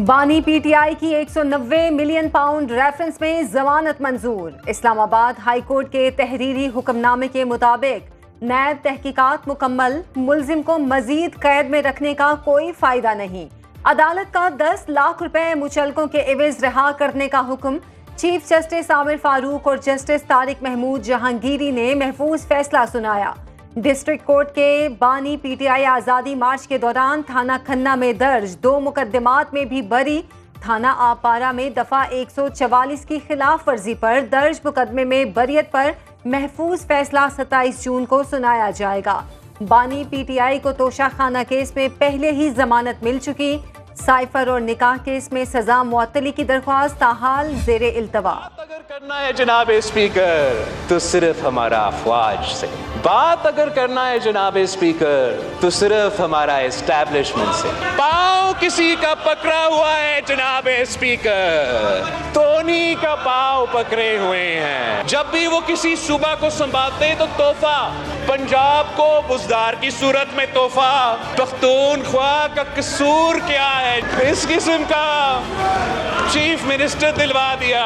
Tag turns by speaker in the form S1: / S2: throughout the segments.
S1: बानी पीटीआई की 190 million pound reference में जमानत मंजूर। इस्लामाबाद हाई कोर्ट के तहरीरी हुक्मनामे के मुताबिक नैब तहकीकात मुकम्मल, मुलजिम को मजीद कैद में रखने का कोई फायदा नहीं। अदालत का 10 लाख रुपए मुचलकों के एवज रिहा करने का हुक्म। चीफ जस्टिस आमिर फारूक और जस्टिस तारिक महमूद जहांगीरी ने महफूज फैसला सुनाया। डिस्ट्रिक्ट कोर्ट के बानी पीटीआई आज़ादी मार्च के दौरान थाना खन्ना में दर्ज 2 मुकदमात में भी बरी। थाना आपारा में दफा 144 की खिलाफ वर्जी पर दर्ज मुकदमे में बरियत पर महफूज फैसला 27 जून को सुनाया जाएगा। बानी पीटीआई को तोशा खाना केस में पहले ही जमानत मिल चुकी। साइफर और निकाह केस में सजा मुअत्तली की दरख्वास्त ताहाल जेरे इल्तवा।
S2: अगर करना है जनाब स्पीकर तो सिर्फ हमारा अफवाज से, बात अगर करना है जनाब स्पीकर तो सिर्फ हमारा एस्टैब्लिशमेंट से। पाँव किसी का पकड़ा हुआ है जनाब स्पीकर, तो उन्हीं का पाँव पकड़े हुए हैं। जब भी वो किसी सूबा को संभालते तो तोहफा पंजाब को बुजदार की सूरत में तोहफा। पख्तूनख्वा का कसूर क्या है, इस किस्म का चीफ मिनिस्टर दिलवा दिया।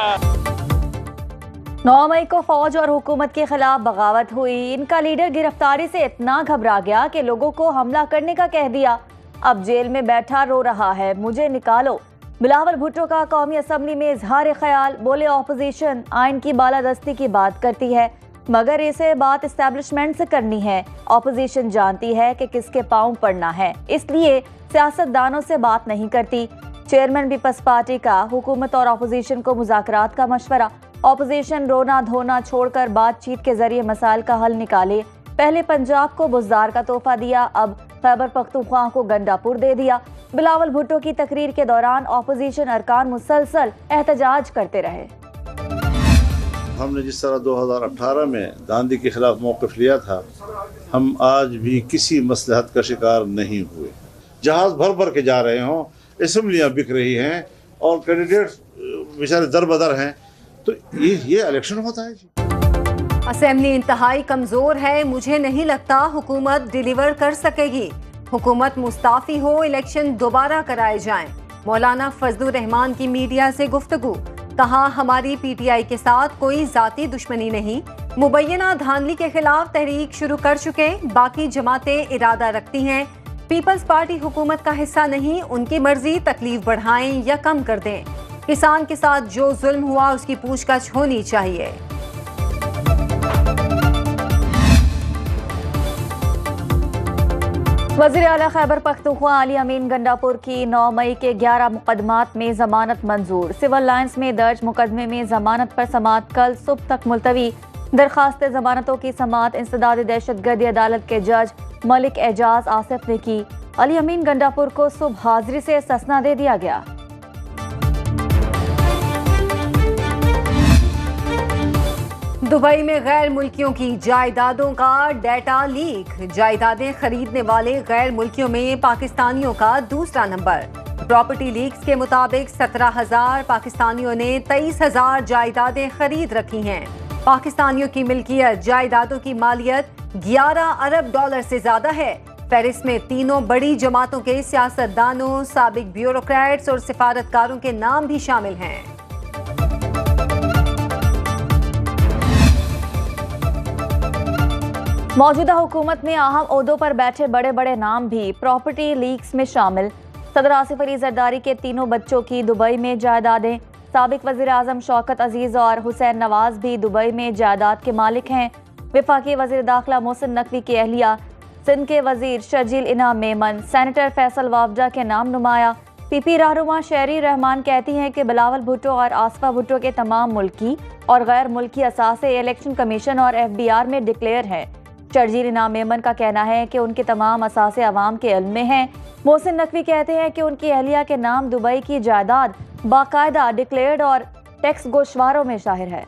S3: 9 मई को फौज और हुकूमत के खिलाफ बगावत हुई। इनका लीडर गिरफ्तारी से इतना घबरा गया कि लोगों को हमला करने का कह दिया। अब जेल में बैठा रो रहा है, मुझे निकालो। बिलावल भुट्टो का कौमी असम्बली में इजहार ख्याल, बोले ऑपोजिशन आइन की बालादस्ती की बात करती है मगर इसे बात एस्टैब्लिशमेंट से करनी है। ऑपोजिशन जानती है कि किसके पांव पड़ना है, इसलिए सियासतदानों से बात नहीं करती। चेयरमैन पीपल्स पार्टी का हुकूमत और ऑपोजिशन को मुज़ाकरात का मशवरा। ऑपोजिशन रोना धोना छोड़कर बातचीत के जरिए मसाइल का हल निकाले। पहले पंजाब को बुजदार का तोहफा दिया, अब खैबर पख्तूनख्वा को गंडापुर दे दिया। बिलावल भुट्टो की तकरीर के दौरान ऑपोजिशन अरकान मुसलसल एहतजाज करते रहे।
S4: हमने जिस तरह 2018 में गांधी के खिलाफ मौक़िफ़ लिया था, हम आज भी किसी मसलहत का शिकार नहीं हुए। जहाज भर भर के जा रहे हों, असम्बलियाँ बिक रही हैं और कैंडिडेट्स बेचारे दर बदर हैं, तो ये इलेक्शन होता है जी।
S1: असेंबली इंतहाई कमजोर है, मुझे नहीं लगता हुकूमत डिलीवर कर सकेगी। हुकूमत मुस्ताफी हो, इलेक्शन दोबारा कराए जाएं। मौलाना फजलुर रहमान की मीडिया से गुफ्तगू, कहा हमारी पीटीआई के साथ कोई जाती दुश्मनी नहीं। मुबैना धांधली के खिलाफ तहरीक शुरू कर चुके, बाकी जमातें इरादा रखती हैं। पीपल्स पार्टी हुकूमत का हिस्सा नहीं, उनकी मर्जी तकलीफ बढ़ाएं या कम कर दें। किसान के साथ जो जुल्म हुआ उसकी पूछताछ होनी चाहिए।
S3: वज़ीर आला खैबर पख्तूनख्वा अली अमीन गंडापुर की 9 मई के 11 मुकदमात में जमानत मंजूर। सिविल लाइन्स में दर्ज मुकदमे में जमानत पर समाअत कल सुबह तक मुलतवी। दरखास्त जमानतों की समाअत इंसदाद दहशतगर्दी अदालत के जज मलिक एजाज आसिफ ने की। अली अमीन गंडापुर को सुबह हाजिरी से इस्तिस्ना दे दिया गया।
S1: दुबई में गैर मुल्कियों की जायदादों का डेटा लीक। जायदादें खरीदने वाले गैर मुल्कियों में पाकिस्तानियों का दूसरा नंबर। प्रॉपर्टी लीक्स के मुताबिक 17,000 पाकिस्तानियों ने 23,000 जायदादें खरीद रखी हैं। पाकिस्तानियों की मिल्कियत जायदादों की मालियत 11 अरब डॉलर से ज्यादा है। पेरिस में तीनों बड़ी जमातों के सियासतदानों, साबिक ब्यूरोक्रेट्स और सिफारतकारों के नाम भी शामिल हैं।
S3: मौजूदा हुकूमत में अहम ओहदों पर बैठे बड़े बड़े नाम भी प्रॉपर्टी लीक्स में शामिल। सदर आसिफ अली जरदारी के तीनों बच्चों की दुबई में जायदादें। साबिक वज़ीर आज़म शौकत अजीज और हुसैन नवाज भी दुबई में जायदाद के मालिक हैं। वफाकी वज़ीर दाखिला मोहसिन नकवी की अहलिया, सिंध के वज़ीर शर्जील इनाम मेमन, सेनेटर फैसल वावजा के नाम नुमाया। पीपी रहनुमा शहरी रहमान कहती हैं कि बिलावल भुट्टो और आसफा भुट्टो के तमाम मुल्की और गैर मुल्की असासे इलेक्शन कमीशन और FBR में डिक्लेयर हैं। शर्जील इनाम मेमन का कहना है कि उनके तमाम असासे अवाम के इल्म में हैं। मोहसिन नकवी कहते हैं कि उनकी अहलिया के नाम दुबई की जायदाद बाकायदा डिक्लेयर्ड और टैक्स गोशवारों में शाहिर है।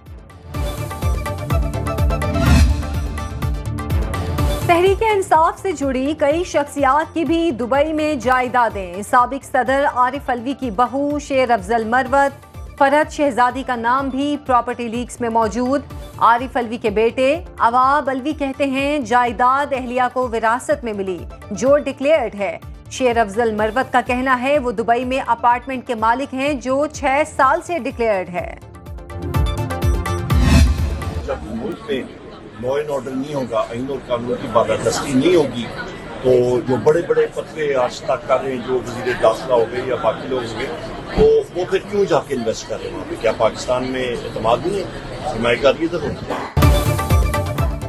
S1: तहरीक इंसाफ से जुड़ी कई शख्सियात की भी दुबई में जायदादें। साबिक सदर आरिफ अलवी की बहू शेर अफजल मरवत फरहत शहजादी का नाम भी प्रॉपर्टी लीक्स में मौजूद। आरिफ अलवी के बेटे अवाब अलवी कहते हैं जायदाद अहलिया को विरासत में मिली जो डिक्लेयर्ड है। शेर अफजल मरवत का कहना है वो दुबई में अपार्टमेंट के मालिक हैं जो 6 साल से डिक्लेयर्ड है।
S5: जब मुल्क में लॉ एंड ऑर्डर नहीं होगा, आईन और कानून की बालादस्ती नहीं होगी, तो जो बड़े बड़े पतले आज तक कर रहे हैं, जो वज़ीर दाखिला हो गए या बाकी लोग हो गए, तो वो फिर क्यों जाके इन्वेस्ट कर रहे हैं वहाँ पे? क्या पाकिस्तान में एतमाद नहीं है? हिमायतकारी जरूरत है।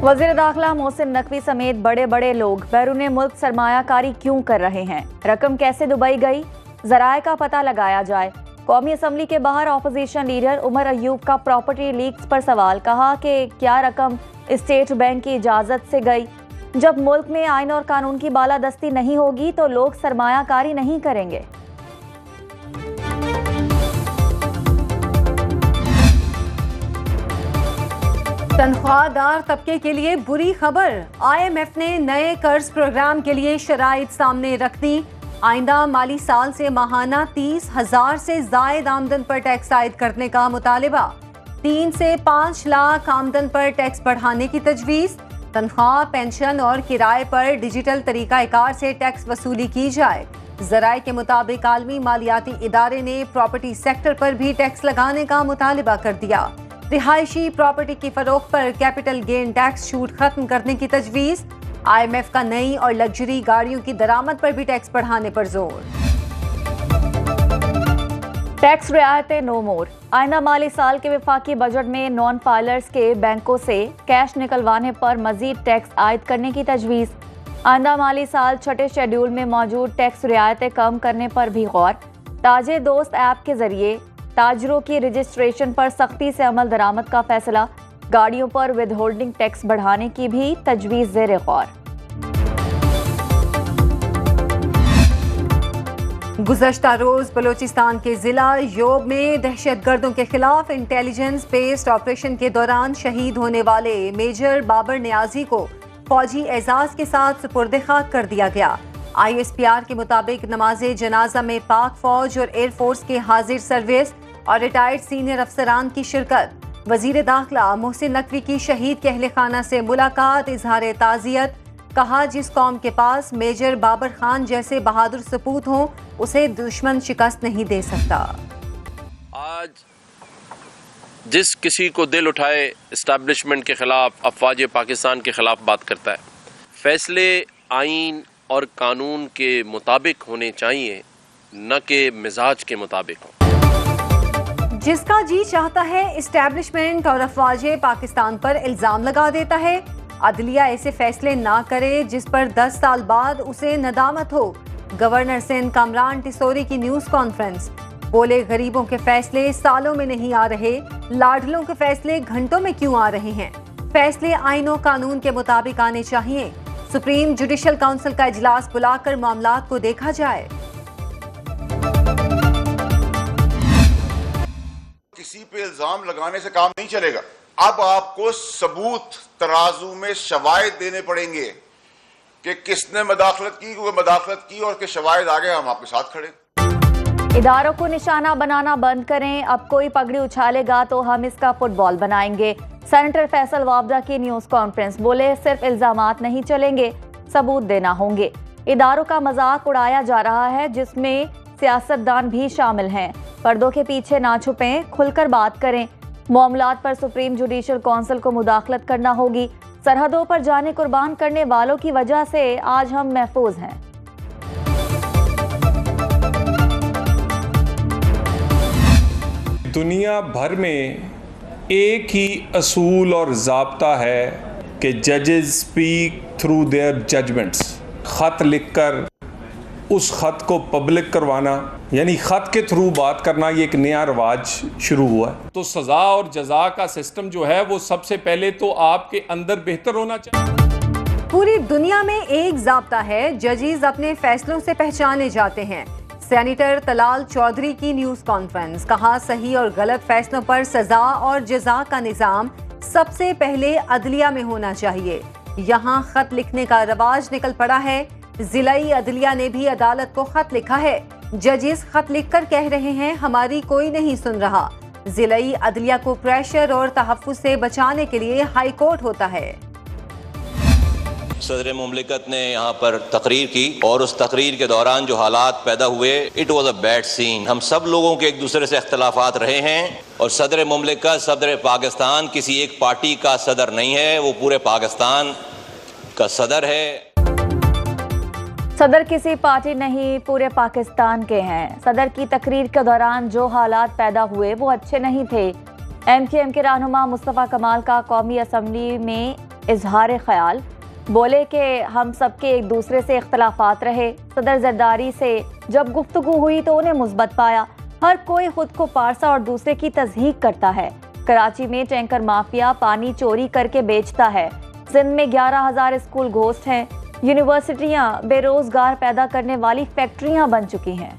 S3: वज़ीर दाखिला मोहसिन नकवी समेत बड़े बड़े लोग बैरून मुल्क सरमायाकारी क्यों कर रहे हैं? रकम कैसे दुबई गई? ज़राए का पता लगाया जाए। कौमी असम्बली के बाहर ऑपोजिशन लीडर उमर अयूब का प्रॉपर्टी लीक्स पर सवाल, कहा कि क्या रकम स्टेट बैंक की इजाज़त से गई? जब मुल्क में आइन और कानून की बालादस्ती नहीं होगी तो लोग सरमायाकारी नहीं करेंगे।
S1: तनख्वाहदार तबके के लिए बुरी खबर। IMF ने नए कर्ज प्रोग्राम के लिए शराइत सामने रख दी। आइंदा माली साल से माहाना 30,000 से जायद आमदन पर टैक्स आयद करने का मुतालिबा। 3 से 5 लाख आमदन पर टैक्स बढ़ाने की तजवीज़। तनख्वाह, पेंशन और किराए पर डिजिटल तरीकाकार से टैक्स वसूली की जाए। ज़राए के मुताबिक आलमी मालियाती इदारे ने प्रॉपर्टी सेक्टर पर भी टैक्स लगाने का मुतालिबा कर दिया। रिहायशी प्रॉपर्टी की फरोख्त पर कैपिटल गेन टैक्स छूट खत्म करने की तजवीज़। IMF का नई और लग्जरी गाड़ियों की दरामद पर भी टैक्स बढ़ाने पर जोर।
S3: टैक्स रियायतें नो मोर। आइंदा माली साल के वफाकी बजट में नॉन फाइलर्स के बैंकों से कैश निकलवाने पर मजीद टैक्स आयद करने की तजवीज़। आइंदा माली साल छठे शेड्यूल में मौजूद टैक्स रियायतें कम करने पर भी गौर। ताजे दोस्त ऐप के जरिए ताजरों की रजिस्ट्रेशन पर सख्ती से अमल दरामद का फैसला। गाड़ियों पर विद होल्डिंग टैक्स बढ़ाने की भी तजवीज़ ज़ेर गौर।
S1: गुज़श्ता रोज बलोचिस्तान के जिला योब में दहशतगर्दों के खिलाफ इंटेलिजेंस बेस्ड ऑपरेशन के दौरान शहीद होने वाले मेजर बाबर नियाजी को फौजी एजाज के साथ सुपुर्द खाक कर दिया गया। ISPR के मुताबिक नमाज़े जनाजा में पाक फौज और एयरफोर्स के हाजिर सर्विस और रिटायर्ड सीनियर अफसरान की शिरकत। वजीर दाखिला मोहसिन नकवी की शहीद के अहले खाना से मुलाकात, इजहार ताज़ियत। कहा जिस कौम के पास मेजर बाबर खान जैसे बहादुर सपूत हों उसे दुश्मन शिकस्त नहीं दे सकता।
S6: आज जिस किसी को दिल उठाए इस्टेब्लिशमेंट के खिलाफ, अफवाज पाकिस्तान के खिलाफ बात करता है, फैसले आइन और कानून के मुताबिक होने चाहिए, न कि मिजाज के मुताबिक हो।
S1: जिसका जी चाहता है इस्टेब्लिशमेंट और अफवाज पाकिस्तान पर इल्जाम लगा देता है। अदलिया ऐसे फैसले ना करे जिस पर 10 साल बाद उसे नदामत हो। गवर्नर सिंध कामरान टिसोरी की न्यूज कॉन्फ्रेंस, बोले गरीबों के फैसले सालों में नहीं आ रहे, लाडलों के फैसले घंटों में क्यों आ रहे हैं? फैसले आइन और कानून के मुताबिक आने चाहिए। सुप्रीम जुडिशल काउंसिल का इजलास बुलाकर मामलात को देखा जाए।
S7: किसी पे इल्जाम लगाने से काम नहीं चलेगा। अब आपको सबूत तराजू में शवाहिद देने पड़ेंगे कि किसने मदाखलत की, कोई मदाखलत की, और कि शवाहिद आ गए, हम आपके साथ खड़े।
S3: इदारों को निशाना बनाना बंद करें। अब कोई पगड़ी उछालेगा तो हम इसका फुटबॉल बनाएंगे। सेनेटर फैसल वाबदा की न्यूज कॉन्फ्रेंस, बोले सिर्फ इल्जामात नहीं चलेंगे, सबूत देना होंगे। इदारों का मजाक उड़ाया जा रहा है जिसमें सियासतदान भी शामिल हैं। पर्दों के पीछे ना छुपें, खुलकर बात करें। मामलात पर सुप्रीम जुडिशल काउंसिल को मुदाखलत करना होगी। सरहदों पर जाने कुर्बान करने वालों की वजह से आज हम महफूज हैं।
S8: दुनिया भर में एक ही असूल और ज़ाब्ता है कि जजेस स्पीक थ्रू देयर जजमेंट्स। ख़त लिखकर उस ख़त को पब्लिक करवाना, यानी ख़त के थ्रू बात करना, ये एक नया रवाज शुरू हुआ है। तो सज़ा और जज़ा का सिस्टम जो है वो सबसे पहले तो आपके अंदर बेहतर होना चाहिए।
S1: पूरी दुनिया में एक ज़ाब्ता है, जजेस अपने फैसलों से पहचाने जाते हैं। सेनेटर तलाल चौधरी की न्यूज कॉन्फ्रेंस, कहा सही और गलत फैसलों पर सजा और जजा का निजाम सबसे पहले अदलिया में होना चाहिए। यहाँ खत लिखने का रवाज निकल पड़ा है। जिलाई अदलिया ने भी अदालत को खत लिखा है। जजेस खत लिखकर कह रहे हैं हमारी कोई नहीं सुन रहा। जिलाई अदलिया को प्रेशर और तहफ्फुज़ से बचाने के लिए हाई कोर्ट होता है।
S9: सदर मुमलिकत ने यहाँ पर तकरीर की और उस तकरीर के दौरान जो हालात पैदा हुए, it was a bad scene. हम सब लोगों के एक दूसरे से इख्तलाफात रहे हैं और सदर मुमलिकत, सदर पाकिस्तान किसी एक पार्टी का सदर नहीं है, वो पूरे पाकिस्तान का सदर है।
S3: सदर किसी पार्टी नहीं, पूरे पाकिस्तान के हैं। सदर की तकरीर के दौरान जो हालात पैदा हुए वो अच्छे नहीं थे। MKM के रहनुमा मुस्तफ़ा कमाल का कौमी असम्बली में इजहार ख्याल, बोले कि हम सबके एक दूसरे से इख्तलाफात रहे। सदर जरदारी से जब गुफ्तगू हुई तो उन्हें मुस्बत पाया। हर कोई खुद को पारसा और दूसरे की तज़हीक करता है। कराची में टैंकर माफिया पानी चोरी करके बेचता है। सिंध में 11,000 स्कूल घोस्ट हैं। यूनिवर्सिटियां बेरोजगार पैदा करने वाली फैक्ट्रियां बन चुकी हैं।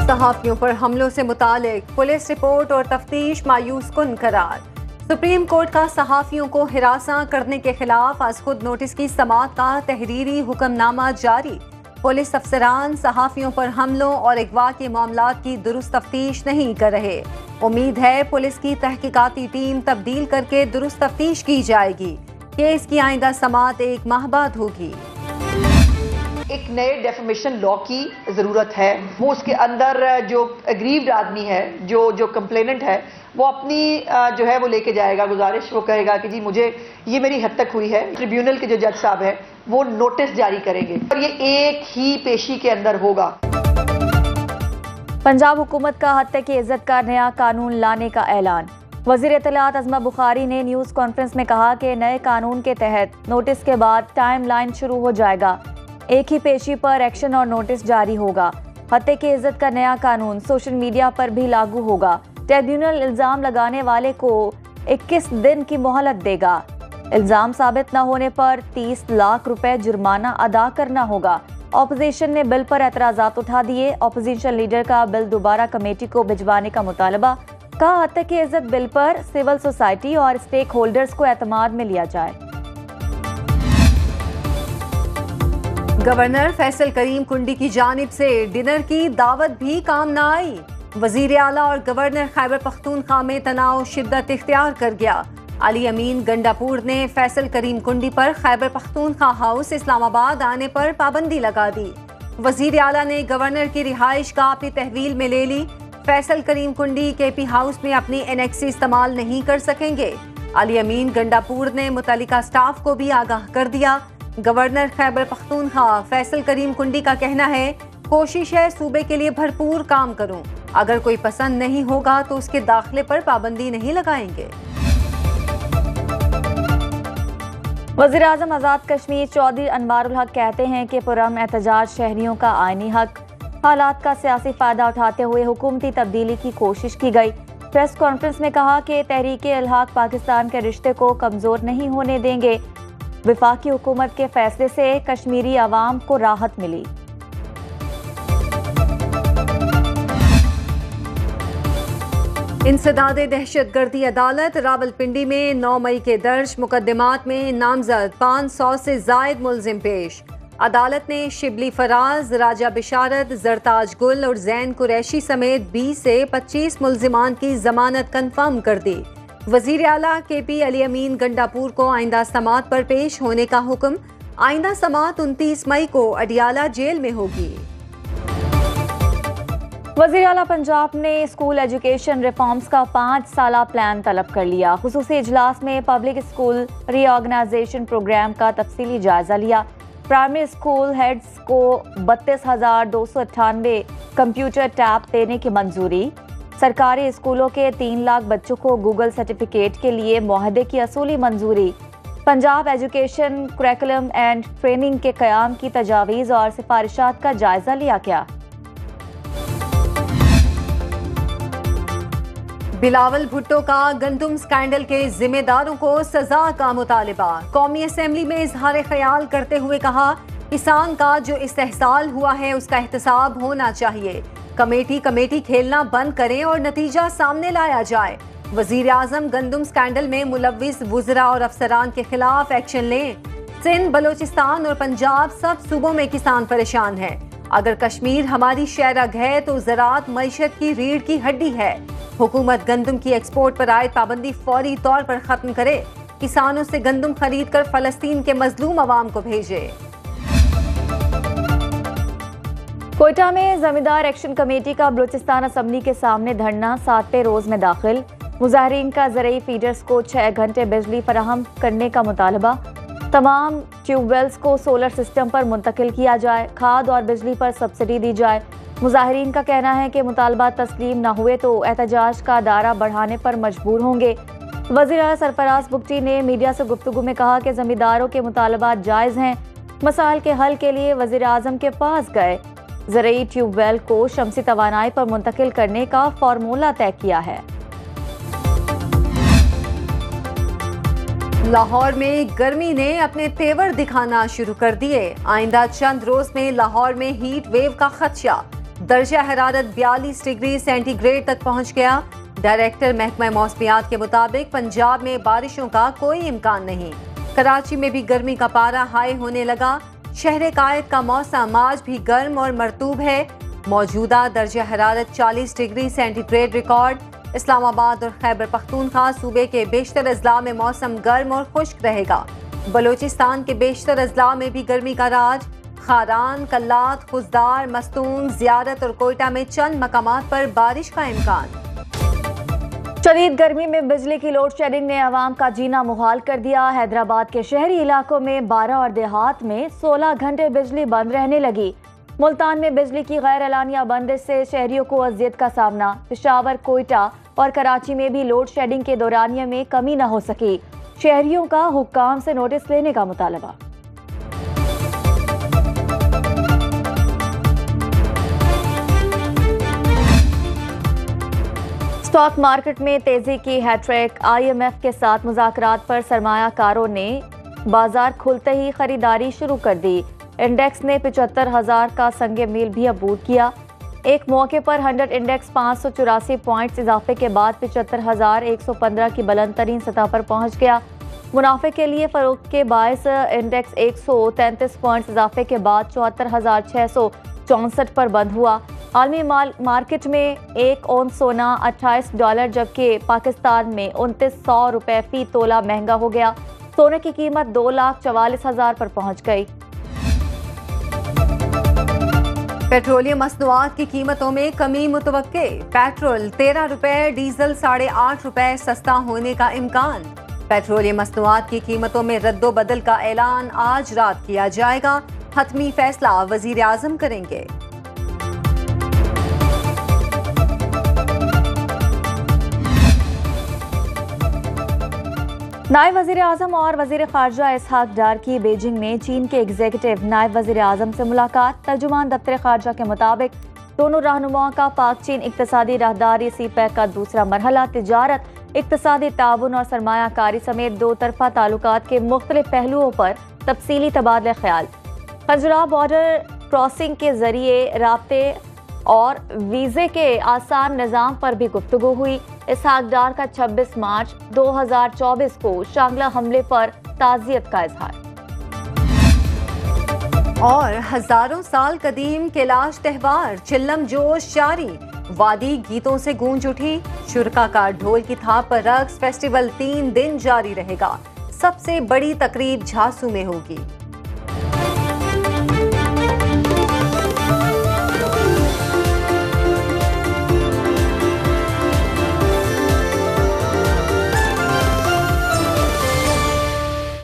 S1: सहाफियों पर हमलों से मुतालिक पुलिस रिपोर्ट और तफ्तीश मायूस कुन करार। सुप्रीम कोर्ट का सहाफियों को हिरासा करने के खिलाफ आज खुद नोटिस की समाअत का तहरीरी हुक्मनामा जारी। पुलिस अफसरान सहाफियों पर हमलों और अगवा के मामलात की दुरुस्त तफ्तीश नहीं कर रहे। उम्मीद है पुलिस की तहकीकाती टीम तब्दील करके दुरुस्त तफ्तीश की जाएगी। केस की आइंदा समाअत 1 माह बाद होगी।
S10: एक नए डेफमेशन लॉ की ज़रूरत है। वो उसके अंदर जो अग्रीव्ड आदमी है, जो कंप्लेनेंट है, वो अपनी जो है वो लेके जाएगा गुजारिश। वो कहेगा कि जी मुझे ये मेरी हद तक हुई है। ट्रिब्यूनल के जो जज साहब हैं वो नोटिस जारी करेंगे और ये एक ही पेशी के अंदर होगा।
S3: पंजाब हुकूमत का हत्या की इज्जत का नया कानून लाने का ऐलान। वज़ीर इत्तलात अज़मा बुखारी ने न्यूज़ कॉन्फ्रेंस में कहा कि नए कानून के तहत नोटिस के बाद टाइम लाइन शुरू हो जाएगा। एक ही पेशी पर एक्शन और नोटिस जारी होगा। हत्या की इज्जत का नया कानून सोशल मीडिया पर भी लागू होगा। ट्रिब्यूनल इल्जाम लगाने वाले को 21 दिन की मोहलत देगा। इल्जाम साबित न होने पर 30 लाख रुपए जुर्माना अदा करना होगा। ऑपोजिशन ने बिल पर एतराज़ात उठा दिए। ऑपोजिशन लीडर का बिल दोबारा कमेटी को भिजवाने का मुतालबा। कहा हत्या की इज्जत बिल पर सिविल सोसाइटी और स्टेक होल्डर्स को एतमाद में लिया जाए।
S1: गवर्नर फैसल करीम कुंडी की जानिब से डिनर की दावत भी काम न आई। वजीर आला और गवर्नर खैबर पख्तूनख्वा में तनाव शिद्दत इख्तियार कर गया। अली अमीन गंडापुर ने फैसल करीम कुंडी पर खैबर पख्तूनख्वा हाउस इस्लामाबाद आने पर पाबंदी लगा दी। वजीर आला ने गवर्नर की रिहाइश का अपनी तहवील में ले ली। फैसल करीम कुंडी KP हाउस में अपनी एनेक्सी इस्तेमाल नहीं कर सकेंगे। अली अमीन गंडापुर ने मुतल्लिका स्टाफ को भी आगाह कर दिया। गवर्नर खैबर पख्तूनख्वा फैसल करीम कुंडी का कहना है, कोशिश है सूबे के लिए भरपूर काम करूं। अगर कोई पसंद नहीं होगा तो उसके दाखिले पर पाबंदी नहीं लगाएंगे।
S3: वज़ीर आज़म आज़ाद कश्मीर चौधरी अनवारुल हक कहते हैं कि पुरअमन एहतजाज शहरियों का आईनी हक। हालात का सियासी फायदा उठाते हुए हुकूमती तब्दीली की कोशिश की गई। प्रेस कॉन्फ्रेंस में कहा कि तहरीक-ए-इल्हाक पाकिस्तान के रिश्ते को कमजोर नहीं होने देंगे। वफाकी हुकूमत के फैसले से कश्मीरी आवाम को राहत मिली।
S1: इंसदादे दहशतगर्दी अदालत रावलपिंडी में 9 मई के दर्ज मुकदमात में नामजद 500 से जायद मुलजिम पेश। अदालत ने शिबली फराज, राजा बिशारत, जरताज गुल और जैन कुरैशी समेत 20 से 25 मुलजिमान की जमानत कन्फर्म कर दी। वजीर आला KP अली अमीन गंडापुर को आइंदा समाअत पर पेश होने का हुक्म। आइंदा समाअत 29 मई को अडियाला जेल में होगी।
S3: वज़ीर आला पंजाब ने स्कूल एजुकेशन रिफॉर्म्स का 5 साला प्लान तलब कर लिया। खुसूसी इजलास में पब्लिक स्कूल रीऑर्गेनाइजेशन प्रोग्राम का तफसीली जायजा लिया। प्राइमरी स्कूल हेड्स को 32,298 कंप्यूटर टैब देने की मंजूरी। सरकारी स्कूलों के 3 लाख बच्चों को गूगल सर्टिफिकेट के लिए मुआहदे की असूली मंजूरी। Punjab education curriculum and training के क़याम की तजावीज़ और सिफारिशात का जायजा लिया गया।
S1: बिलावल भुट्टो का गंदुम स्कैंडल के जिम्मेदारों को सजा का मुतालिबा। कौमी असेंबली में इजहार ख्याल करते हुए कहा, किसान का जो इस्तेहसाल हुआ है उसका एहतसाब होना चाहिए। कमेटी खेलना बंद करें और नतीजा सामने लाया जाए। वजीर आजम गंदुम स्कैंडल में मुलव्विस वुज़रा और अफसरान के खिलाफ एक्शन लें। सिंध, बलोचिस्तान और पंजाब सब सूबों में किसान परेशान हैं। अगर कश्मीर हमारी शहरग है तो ज़राअत मईशत की रीढ़ की हड्डी है। हुकूमत गंदम की एक्सपोर्ट पर आयद पाबंदी फौरी तौर पर खत्म करे। किसानों से गंदम खरीद कर फलस्तीन के मजलूम अवाम को भेजे।
S3: कोयटा में जमींदार एक्शन कमेटी का बलूचिस्तान असम्बली के सामने धरना 7वें रोज में दाखिल। मुजाहिरीन का ज़रई फीडर्स को 6 घंटे बिजली फराहम करने का मुतालबा। तमाम ट्यूबवेल्स को सोलर सिस्टम पर मुंतकिल किया जाए। खाद और बिजली पर सब्सिडी दी जाए। मुजाहिरीन का कहना है कि मुतालबा तस्लीम न हुए तो एहतजाज का दायरा बढ़ाने पर मजबूर होंगे। वज़ीर आला सरफराज बुगटी ने मीडिया से गुफ्तगू में कहा कि जमींदारों के मुतालबात जायज़ हैं। मसाइल के हल के लिए वज़ीर आज़म के पास गए। ज़रई ट्यूबवेल को शमसी तवानाई पर मुंतकिल करने का फार्मूला तय किया है।
S1: लाहौर में गर्मी ने अपने तेवर दिखाना शुरू कर दिए। आइंदा चंद रोज में लाहौर में हीट वेव का खदशा। दर्जा हरारत 42 डिग्री सेंटीग्रेड तक पहुंच गया। डायरेक्टर महकमा मौसमियात के मुताबिक पंजाब में बारिशों का कोई इम्कान नहीं। कराची में भी गर्मी का पारा हाई होने लगा। शहर कायद का मौसम आज भी गर्म और मरतूब है। मौजूदा दर्जा हरारत 40 डिग्री सेंटीग्रेड रिकॉर्ड। इस्लामाबाद और खैबर पख्तूनख्वा सूबे के बेशतर अजला में मौसम गर्म और खुश्क रहेगा। बलूचिस्तान के बेशतर अजला में भी गर्मी का राज। खारान, कल्लात, खुजदार, मस्तूंग, जियारत और कोयटा में चंद मकामात पर बारिश का इम्कान।
S3: शदीद गर्मी में बिजली की लोड शेडिंग ने आवाम का जीना मुहाल कर दिया। हैदराबाद के शहरी इलाकों में 12 और देहात में 16 घंटे बिजली बंद रहने लगी। मुल्तान में बिजली की गैर एलानिया बंदिश से शहरियों को अजियत का सामना। पेशावर, कोयटा और कराची में भी लोड शेडिंग के दौरानिया में कमी न हो सकी। शहरियों का हुक्काम से नोटिस लेने का मुतालबा। स्टॉक मार्केट में तेजी की हैट्रिक। IMF के साथ मुज़ाकरात पर सरमायाकारों ने बाजार खुलते ही खरीदारी शुरू कर दी। इंडेक्स ने 75,000 का संगे मील भी अबूर किया। एक मौके पर 100 इंडेक्स 584 पॉइंट्स इजाफे के बाद 75,115 की बुलंद तरीन सतह पर पहुंच गया। मुनाफे के लिए फरोख्त के बायस इंडेक्स 133 पॉइंट्स इजाफे के बाद 74,664 पर बंद हुआ। आलमी मार्केट में एक औंस सोना $28 जबकि पाकिस्तान में 2900 रुपए फी तोला महंगा हो गया। सोने की कीमत 2,44,000 पर पहुंच गई।
S1: पेट्रोलियम मसनूआत की कीमतों में कमी मुतवक्के। पेट्रोल 13 रुपए, डीजल 8.5 रुपए सस्ता होने का इम्कान। पेट्रोलियम मसनूआत की कीमतों में रद्दो बदल का ऐलान आज रात किया जाएगा। हतमी फैसला वजीर आजम करेंगे।
S3: नायब वज़ीर आज़म और वज़ीर ख़ारजा इसहाक डार की बीजिंग में चीन के एग्जीक्यूटिव नायब वज़ीर आज़म से मुलाकात। तर्जुमान दफ्तर ख़ारजा के मुताबिक दोनों रहनुमाओं का पाक चीन इक़्तिसादी राहदारी CPEC का दूसरा मरहला तिजारत, इक़्तिसादी ताउन और सरमायाकारी समेत दो तरफ़ा ताल्लुकात के मुख्तलिफ पहलुओं पर तफसीली तबादला ख्याल। खजुराह बॉर्डर क्रॉसिंग के जरिए राब्ते और वीज़े के आसान निज़ाम पर भी गुफ्तगू हुई। इसहाक डार का 26 मार्च 2024 को शांगला हमले पर ताज़ियत का इजहार।
S1: और हजारों साल कदीम कैलाश त्यौहार चिल्लम जोश जारी। वादी गीतों से गूंज उठी। शुरका का ढोल की थाप पर रक्स। फेस्टिवल 3 दिन जारी रहेगा। सबसे बड़ी तकरीब झांसू में होगी।